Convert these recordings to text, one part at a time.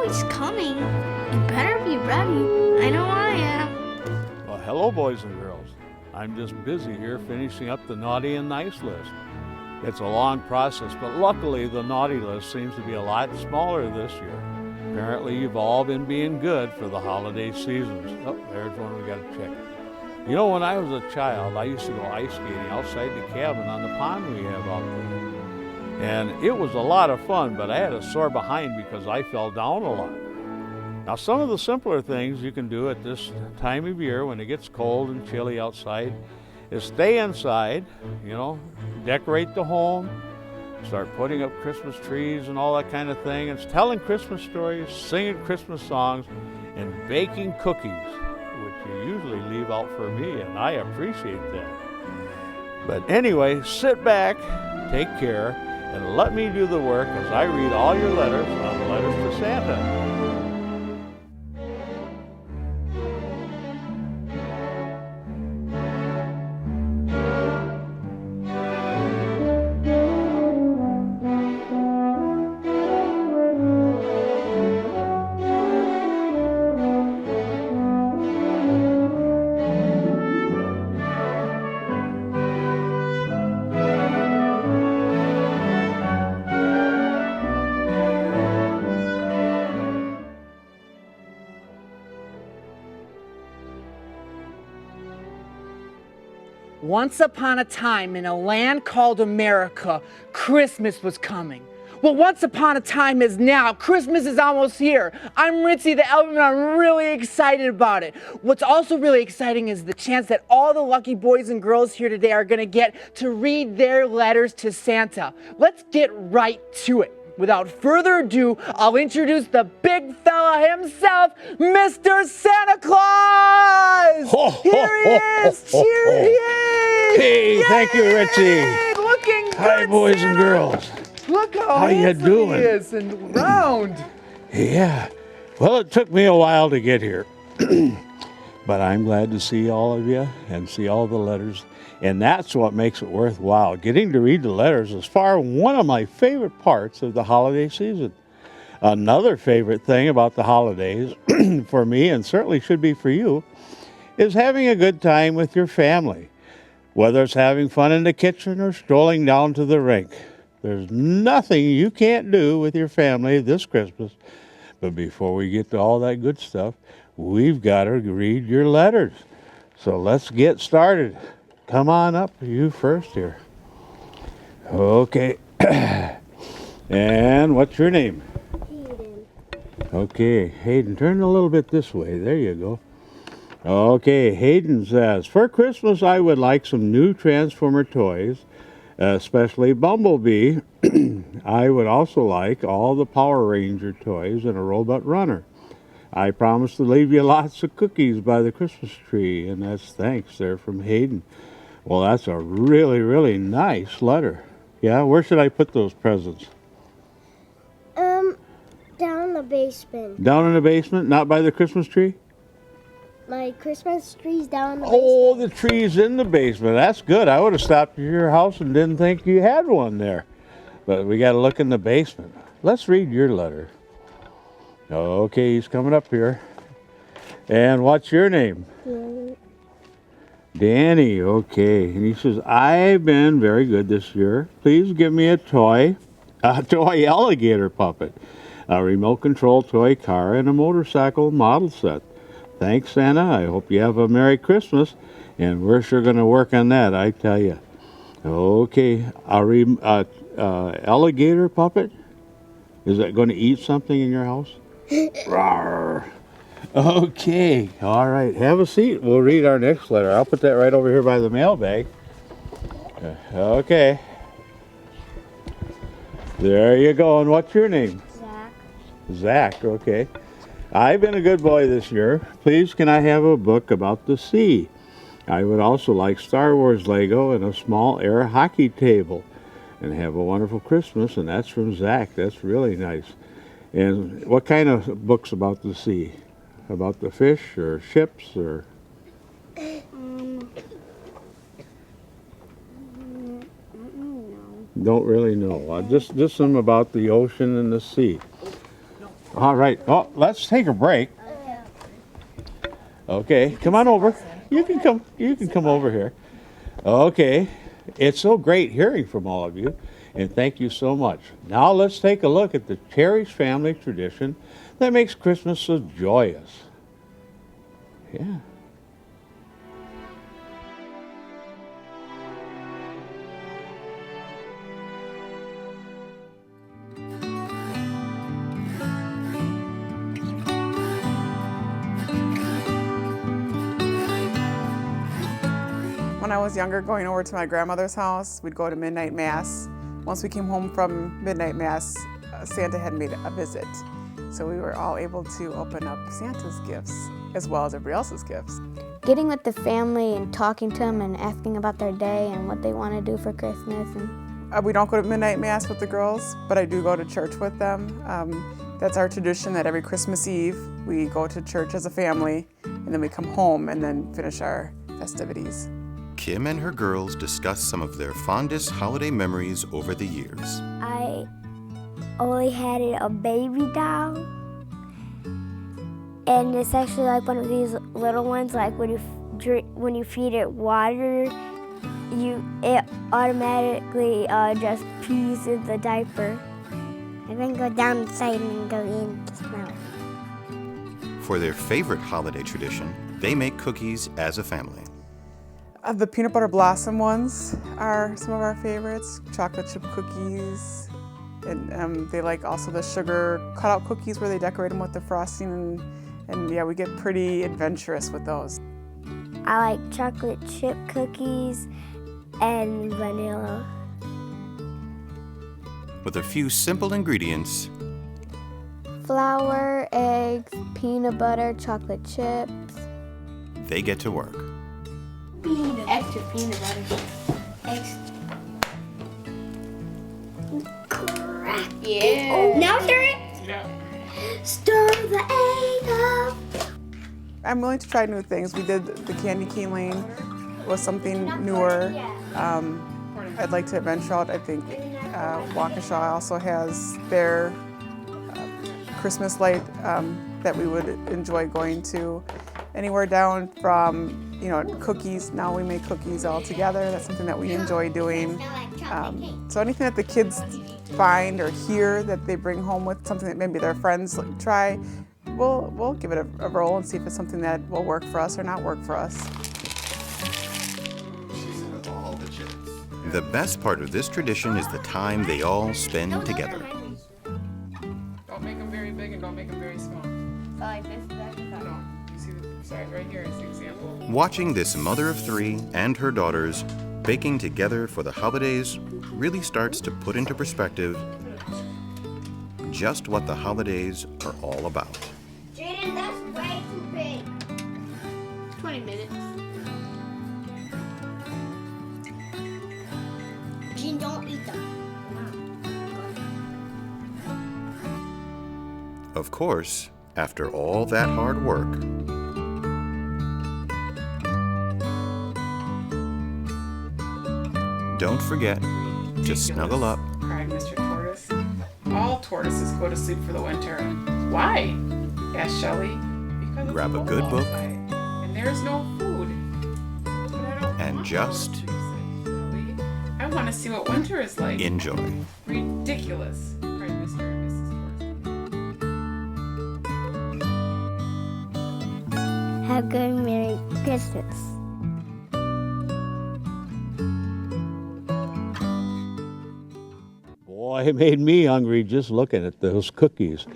he's coming. You better be ready. I know I am. Well, hello, boys and girls. I'm just busy here finishing up the naughty and nice list. It's a long process, but luckily the naughty list seems to be a lot smaller this year. Apparently you've all been being good for the holiday seasons. Oh, there's one we got to check. You know, when I was a child, I used to go ice skating outside the cabin on the pond we have out there. And it was a lot of fun, but I had a sore behind because I fell down a lot. Now, some of the simpler things you can do at this time of year when it gets cold and chilly outside is stay inside, decorate the home, start putting up Christmas trees and all that kind of thing. It's telling Christmas stories, singing Christmas songs, and baking cookies, which you usually leave out for me, and I appreciate that. But anyway, sit back, take care, and let me do the work as I read all your letters on Letters to Santa. Once upon a time, in a land called America, Christmas was coming. Well, once upon a time is now. Christmas is almost here. I'm Ritzy the Elf, and I'm really excited about it. What's also really exciting is the chance that all the lucky boys and girls here today are going to get to read their letters to Santa. Let's get right to it. Without further ado, I'll introduce the big fella himself, Mr. Santa Claus! Here he is! Here he is! Hey, thank you, Ritzy. Looking good, Hi, boys Santa. and girls. Look how you handsome doing? he is and round. Yeah, well, it took me a while to get here, but I'm glad to see all of you and see all the letters. And that's what makes it worthwhile. Getting to read the letters is far one of my favorite parts of the holiday season. Another favorite thing about the holidays, for me, and certainly should be for you, is having a good time with your family. Whether it's having fun in the kitchen or strolling down to the rink. There's nothing you can't do with your family this Christmas. But before we get to all that good stuff, we've got to read your letters. So let's get started. Come on up, you first here. Okay. And what's your name? Hayden. Okay, Hayden, turn a little bit this way. There you go. Okay, Hayden says, for Christmas I would like some new Transformer toys, especially Bumblebee. I would also like all the Power Ranger toys and a robot runner. I promise to leave you lots of cookies by the Christmas tree, and that's thanks there from Hayden. Well, that's a really, really nice letter. Yeah, where should I put those presents? Down in the basement. Down in the basement, not by the Christmas tree? My Christmas tree's down in the Oh, the tree's in the basement. That's good. I would have stopped at your house and didn't think you had one there. But we got to look in the basement. Let's read your letter. Okay, he's coming up here. And what's your name? basement. Danny, okay. And he says, I've been very good this year. Please give me a toy alligator puppet, a remote control toy car, and a motorcycle model set. Thanks, Santa. I hope you have a Merry Christmas. And we're sure going to work on that, I tell you. Okay, alligator puppet? Is that going to eat something in your house? Rawr. Okay, all right. Have a seat. We'll read our next letter. I'll put that right over here by the mailbag. Okay. There you go. And what's your name? Zach. Zach, okay. I've been a good boy this year. Please, can I have a book about the sea? I would also like Star Wars Lego and a small air hockey table. And have a wonderful Christmas. And that's from Zach. That's really nice. And what kind of books about the sea? About the fish or ships or? Don't really know. Just some about the ocean and the sea. All right. Oh, let's take a break. Okay, come on over. You can come over here. Okay. It's so great hearing from all of you, and thank you so much. Now let's take a look at the cherished family tradition that makes Christmas so joyous. Yeah. When I was younger, going over to my grandmother's house, we'd go to midnight mass. Once we came home from midnight mass, Santa had made a visit. So we were all able to open up Santa's gifts as well as everybody else's gifts. Getting with the family and talking to them and asking about their day and what they want to do for Christmas. And We don't go to midnight mass with the girls, but I do go to church with them. That's our tradition that every Christmas Eve we go to church as a family and then we come home and then finish our festivities. Kim and her girls discuss some of their fondest holiday memories over the years. I only had a baby doll, and it's actually like one of these little ones. Like when you feed it water, it automatically just pees in the diaper, and then go down inside and go in to smell. For their favorite holiday tradition, they make cookies as a family. The peanut butter blossom ones are some of our favorites. Chocolate chip cookies, and they like also the sugar cutout cookies where they decorate them with the frosting, and yeah, we get pretty adventurous with those. I like chocolate chip cookies and vanilla. With a few simple ingredients, flour, eggs, peanut butter, chocolate chips. they get to work. Extra peanut butter. Extra. Yeah. Now stir it. Stir the egg up. I'm willing to try new things. We did the candy cane lane was something newer. I'd like to venture out. I think Waukesha also has their Christmas light that we would enjoy going to. Anywhere down from, cookies. Now we make cookies all together. That's something that we enjoy doing. So anything that the kids find or hear that they bring home with, something that maybe their friends try, we'll give it a roll and see if it's something that will work for us or not work for us. The best part of this tradition is the time they all spend together. Don't make them very big and don't make them very small. So like this is actually No, you see the side right here is the example. Watching this mother of three and her daughters baking together for the holidays really starts to put into perspective just what the holidays are all about. Jaden, that's way too big. 20 minutes. Jaden, don't eat them. Of course, after all that hard work, don't forget to snuggle up, Cried Mr. Tortoise. All tortoises go to sleep for the winter. Why? Asked Shelley. Because Grab it's a good cold book. outside, and there's no food. But I don't and want just food, said Shelley. I want to see what winter is like. enjoy. Ridiculous, cried Mr. and Mrs. Tortoise. Have a good Merry Christmas. Boy, it made me hungry just looking at those cookies.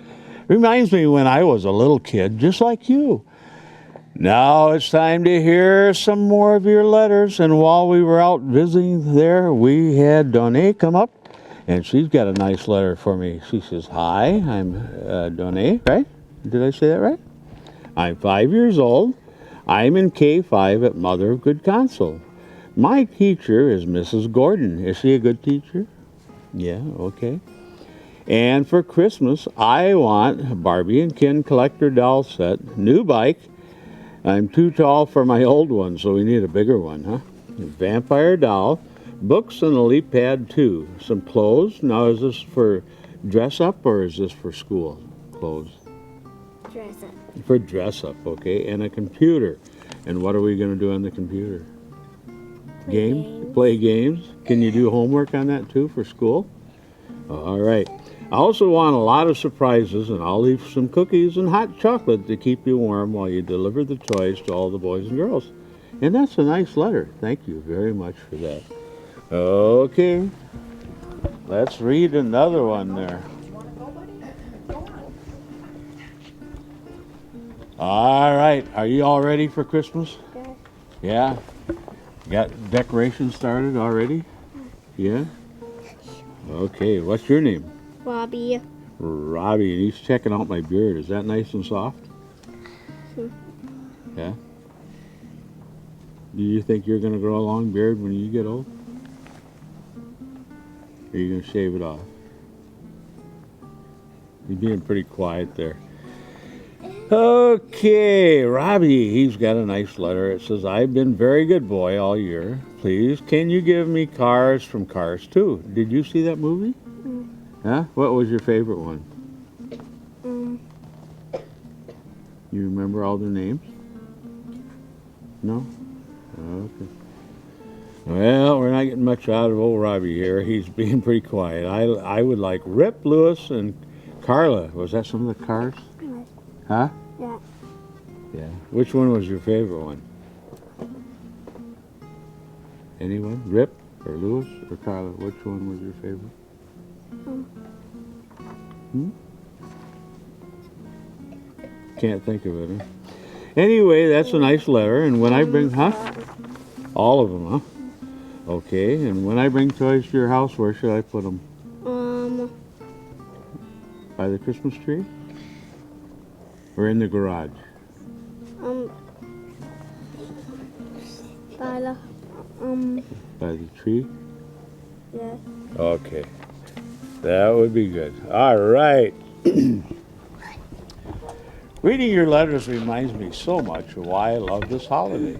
Reminds me when I was a little kid, just like you. Now it's time to hear some more of your letters. And while we were out visiting there, we had Donnie come up, and she's got a nice letter for me. She says, "Hi, I'm Donnie," right? Did I say that right? I'm 5 years old. I'm in K5 at Mother of Good Counsel. My teacher is Mrs. Gordon. Is she a good teacher? Yeah, okay. And for Christmas, I want Barbie and Ken collector doll set, new bike. I'm too tall for my old one, so we need a bigger one, huh? A vampire doll, books and a leap pad too. Some clothes. Now, is this for dress up or is this for school? clothes? Dress up. For dress up, okay. And a computer. And what are we going to do on the computer? Games? Play games. Can you do homework on that too for school? All right. I also want a lot of surprises, and I'll leave some cookies and hot chocolate to keep you warm while you deliver the toys to all the boys and girls. And that's a nice letter. Thank you very much for that. Okay. Let's read another one there. All right. Are you all ready for Christmas? Yeah. Got decorations started already? Yeah? Okay. What's your name? Robbie. Robbie, and he's checking out my beard. Is that nice and soft? Yeah? Do you think you're going to grow a long beard when you get old? Or are you going to shave it off? You're being pretty quiet there. Okay, Robbie, he's got a nice letter. It says, I've been very good boy all year. Please, can you give me Cars from Cars 2? Did you see that movie? Huh? What was your favorite one? You remember all the names? No? Okay. Well, we're not getting much out of old Robbie here. He's being pretty quiet. I would like Rip, Lewis, and Carla. Was that some of the Cars? Huh? Yeah. Yeah. Which one was your favorite one? Anyone? Rip or Lewis or Carla? Which one was your favorite? Can't think of it, huh? Anyway, that's a nice letter. And when I bring, all of them, huh? Okay. And when I bring toys to your house, where should I put them? By the Christmas tree? Or in the garage? By the tree? Yeah. Okay. That would be good. All right. Reading your letters reminds me so much of why I love this holiday.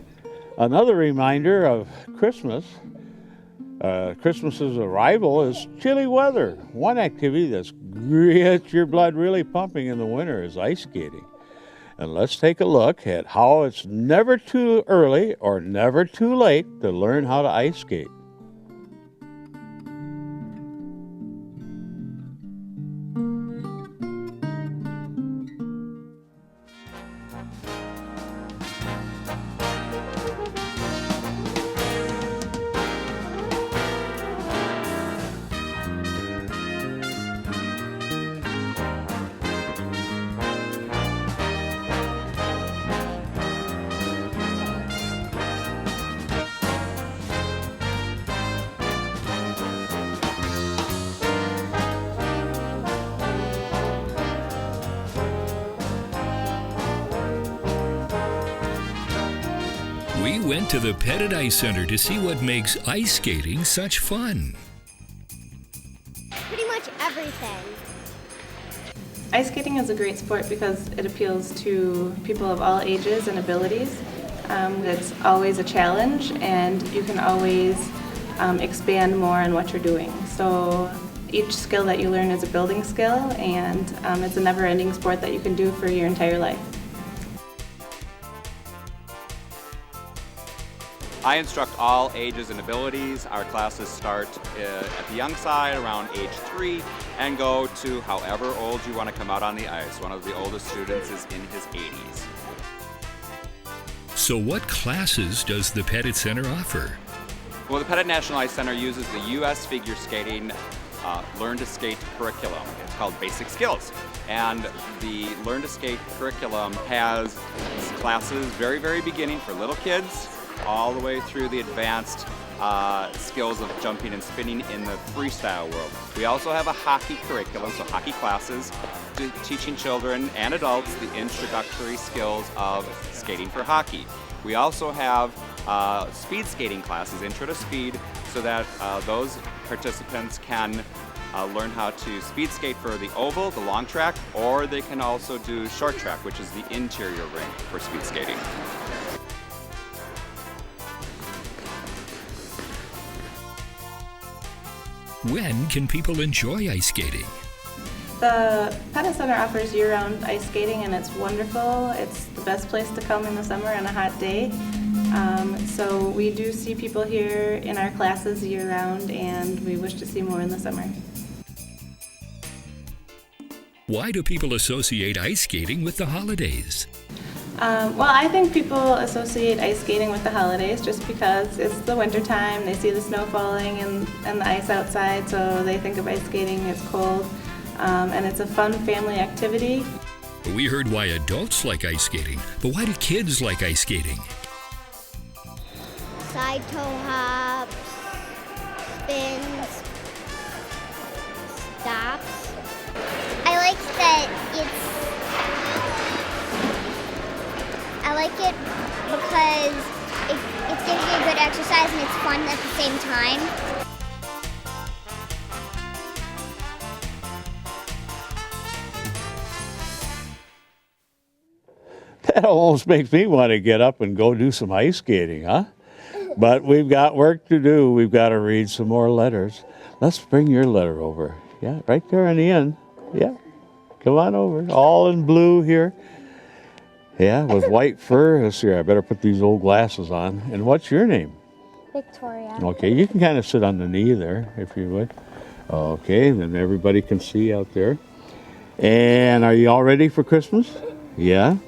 Another reminder of Christmas. Christmas's arrival is chilly weather. One activity that's gets your blood really pumping in the winter is ice skating. And let's take a look at how it's never too early or never too late to learn how to ice skate. We went to the Pettit Ice Center to see what makes ice skating such fun. Pretty much everything. Ice skating is a great sport because it appeals to people of all ages and abilities. It's always a challenge, and you can always expand more on what you're doing. So each skill that you learn is a building skill, and it's a never-ending sport that you can do for your entire life. I instruct all ages and abilities. Our classes start at the young side, around age 3, and go to however old you want to come out on the ice. One of the oldest students is in his 80s. So what classes does the Pettit Center offer? Well, the Pettit National Ice Center uses the U.S. Figure Skating Learn to Skate curriculum. It's called Basic Skills. And the Learn to Skate curriculum has classes very, very beginning for little kids, all the way through the advanced skills of jumping and spinning in the freestyle world. We also have a hockey curriculum, so hockey classes, teaching children and adults the introductory skills of skating for hockey. We also have speed skating classes, intro to speed, so that those participants can learn how to speed skate for the oval, the long track, or they can also do short track, which is the interior rink for speed skating. When can people enjoy ice skating? The Pettit Center offers year-round ice skating, and it's wonderful. It's the best place to come in the summer on a hot day. So we do see people here in our classes year-round, and we wish to see more in the summer. Why do people associate ice skating with the holidays? Well, I think people associate ice skating with the holidays just because it's the winter time. They see the snow falling and the ice outside, so they think of ice skating. It's cold, and it's a fun family activity. We heard why adults like ice skating, but why do kids like ice skating? Side toe hops, spins, stops. I like that I like it because it gives you a good exercise and it's fun at the same time. That almost makes me want to get up and go do some ice skating, huh? But we've got work to do. We've got to read some more letters. Let's bring your letter over. Yeah, right there on the end. Yeah, come on over. All in blue here. Yeah, with white fur. Let's see, I better put these old glasses on. And what's your name? Victoria. Okay, you can kind of sit on the knee there, if you would. Okay, then everybody can see out there. And are you all ready for Christmas? Yeah?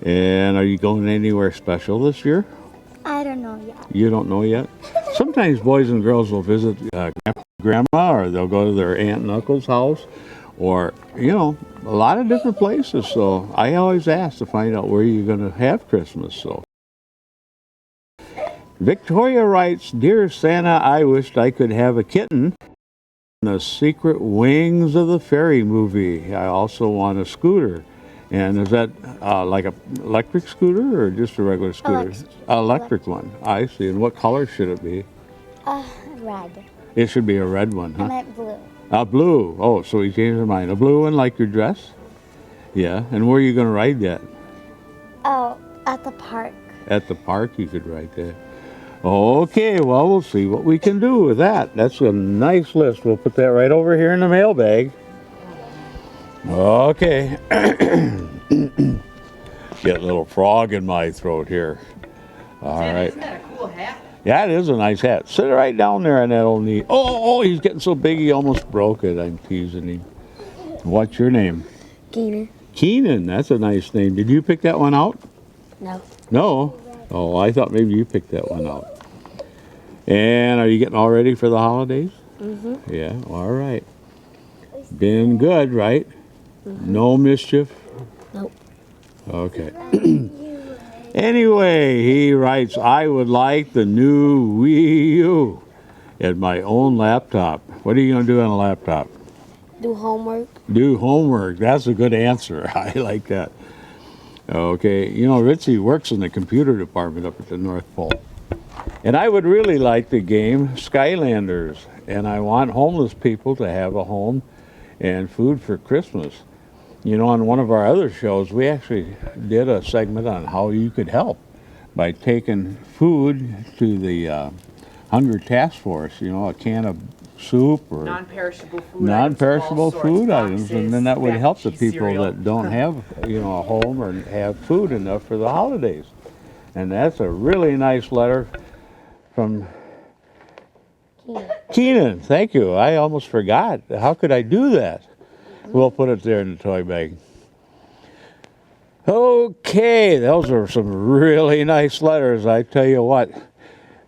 And are you going anywhere special this year? I don't know yet. You don't know yet? Sometimes boys and girls will visit grandma, or they'll go to their aunt and uncle's house, or, you know, a lot of different places. So I always ask to find out where you're going to have Christmas. So Victoria writes, "Dear Santa, I wished I could have a kitten in the Secret Wings of the Fairy movie. I also want a scooter." And is that like an electric scooter or just a regular scooter? Electric one. I see. And what color should it be? Red. It should be a red one, huh? I meant blue. Blue. Oh, so he changed his mind. A blue one like your dress? Yeah. And where are you going to ride that? Oh, at the park. At the park you could ride that. Okay, well, we'll see what we can do with that. That's a nice list. We'll put that right over here in the mailbag. Okay. Get a little frog in my throat here. All right. Isn't that a cool hat? Yeah, it is a nice hat. Sit right down there on that old knee. Oh, he's getting so big he almost broke it. I'm teasing him. What's your name? Keenan. Keenan, that's a nice name. Did you pick that one out? No. No? Oh, I thought maybe you picked that one out. And are you getting all ready for the holidays? Mm-hmm. Yeah, all right. Been good, right? Mm-hmm. No mischief? Nope. Okay. Anyway, he writes, "I would like the new Wii U at my own laptop." What are you going to do on a laptop? Do homework. Do homework. That's a good answer. I like that. Okay. You know, Ritzy works in the computer department up at the North Pole. And I would really like the game Skylanders. And I want homeless people to have a home and food for Christmas. You know, on one of our other shows, we actually did a segment on how you could help by taking food to the Hunger Task Force, you know, a can of soup or non-perishable food items, and then that would help the people cereal. that don't have, you know, a home or have food enough for the holidays. And that's a really nice letter from Keenan. Thank you. I almost forgot. How could I do that? We'll put it there in the toy bag. Okay, those are some really nice letters, I tell you what.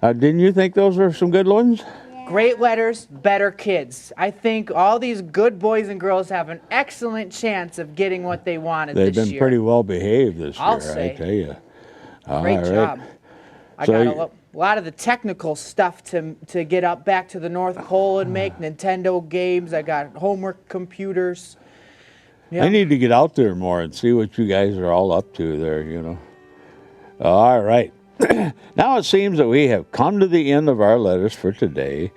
Didn't you think those were some good ones? Great letters, better kids. I think all these good boys and girls have an excellent chance of getting what they wanted They've this year. been pretty well behaved this I'll year, say. I tell you. Great job. I So got a lot of the technical stuff to get up back to the North Pole and make Nintendo games. I got homework computers. I need to get out there more and see what you guys are all up to there, you know. All right. Now it seems that we have come to the end of our letters for today,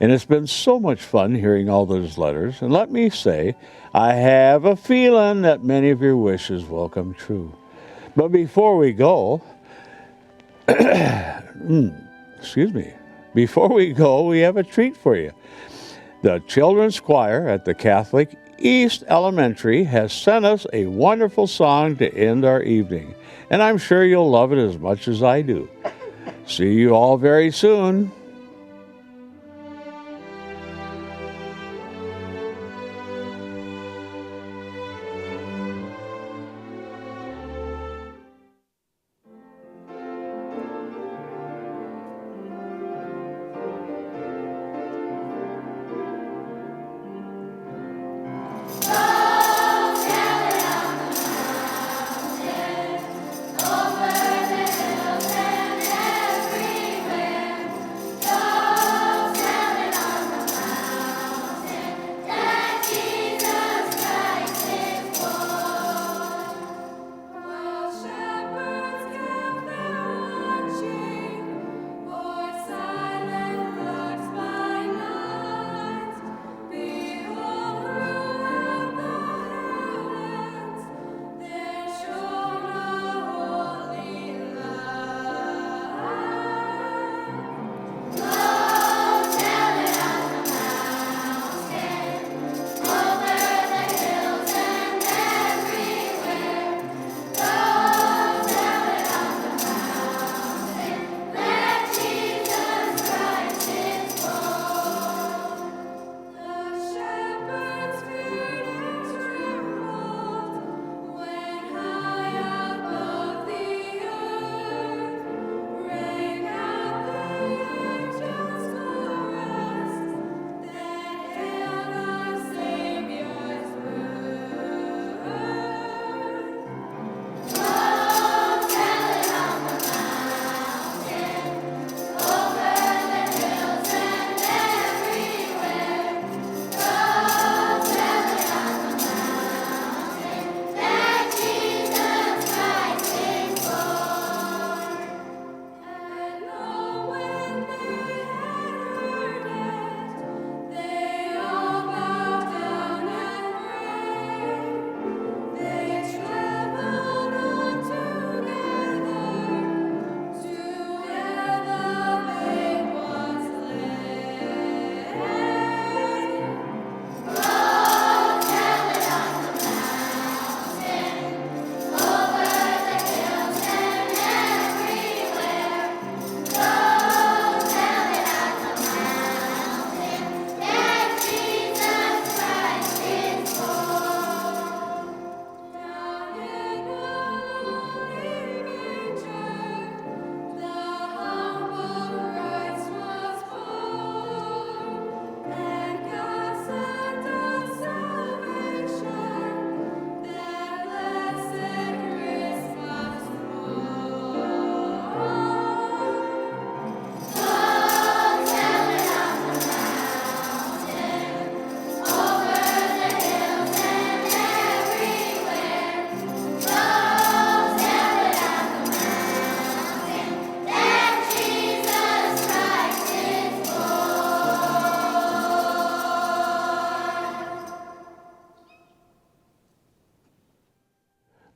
and it's been so much fun hearing all those letters. And let me say, I have a feeling that many of your wishes will come true. But before we go, excuse me, before we go, we have a treat for you. The children's choir at the Catholic East Elementary has sent us a wonderful song to end our evening, and I'm sure you'll love it as much as I do. See you all very soon.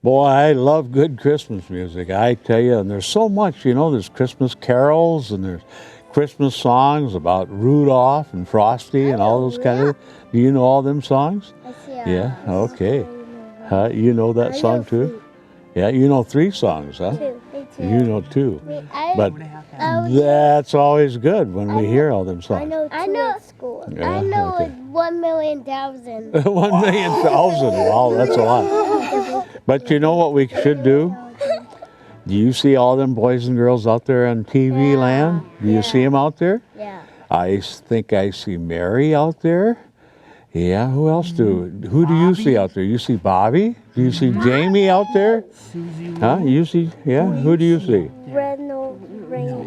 Boy, I love good Christmas music, I tell you, and there's so much, you know, there's Christmas carols and there's Christmas songs about Rudolph and Frosty and all those kind of, do you know all them songs? Yeah, okay. You know that song too? Yeah, you know 3 songs, huh? 2. You know 2. But that's always good when we hear all them songs. I know school. Yeah, I know okay. like 1,000,000. 1,000,000, wow, that's a lot. But you know what we should do? Do you see all them boys and girls out there on TV land? Do you see them out there? Yeah. I think I see Mary out there. Yeah, who else who do you see out there? You see Bobby? Do you see Jamie out there? Huh? You see, yeah, who do you see?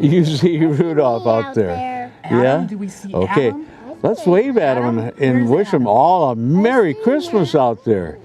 You see Rudolph out there. Yeah? Okay, let's wave at them and wish them all a Merry Christmas out there.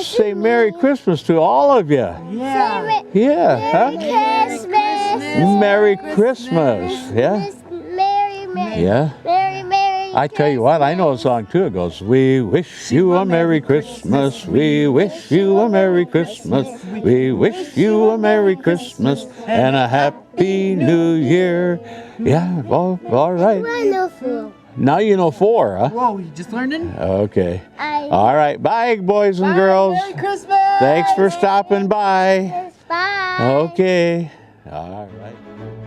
Say Merry Christmas to all of you. Yeah. Yeah. Huh? Merry Christmas. Merry Christmas. Yeah. Merry. Yeah. Merry. I tell you what, I know a song too. It goes, we wish you a Merry Christmas. We wish you a Merry Christmas. We wish you a Merry Christmas and a Happy New Year. Yeah, all right. Wonderful. Now you know 4, huh? Whoa, you just learning? Okay. All right. Bye, boys and girls. Merry Christmas! Thanks for stopping by. Bye. Okay. All right.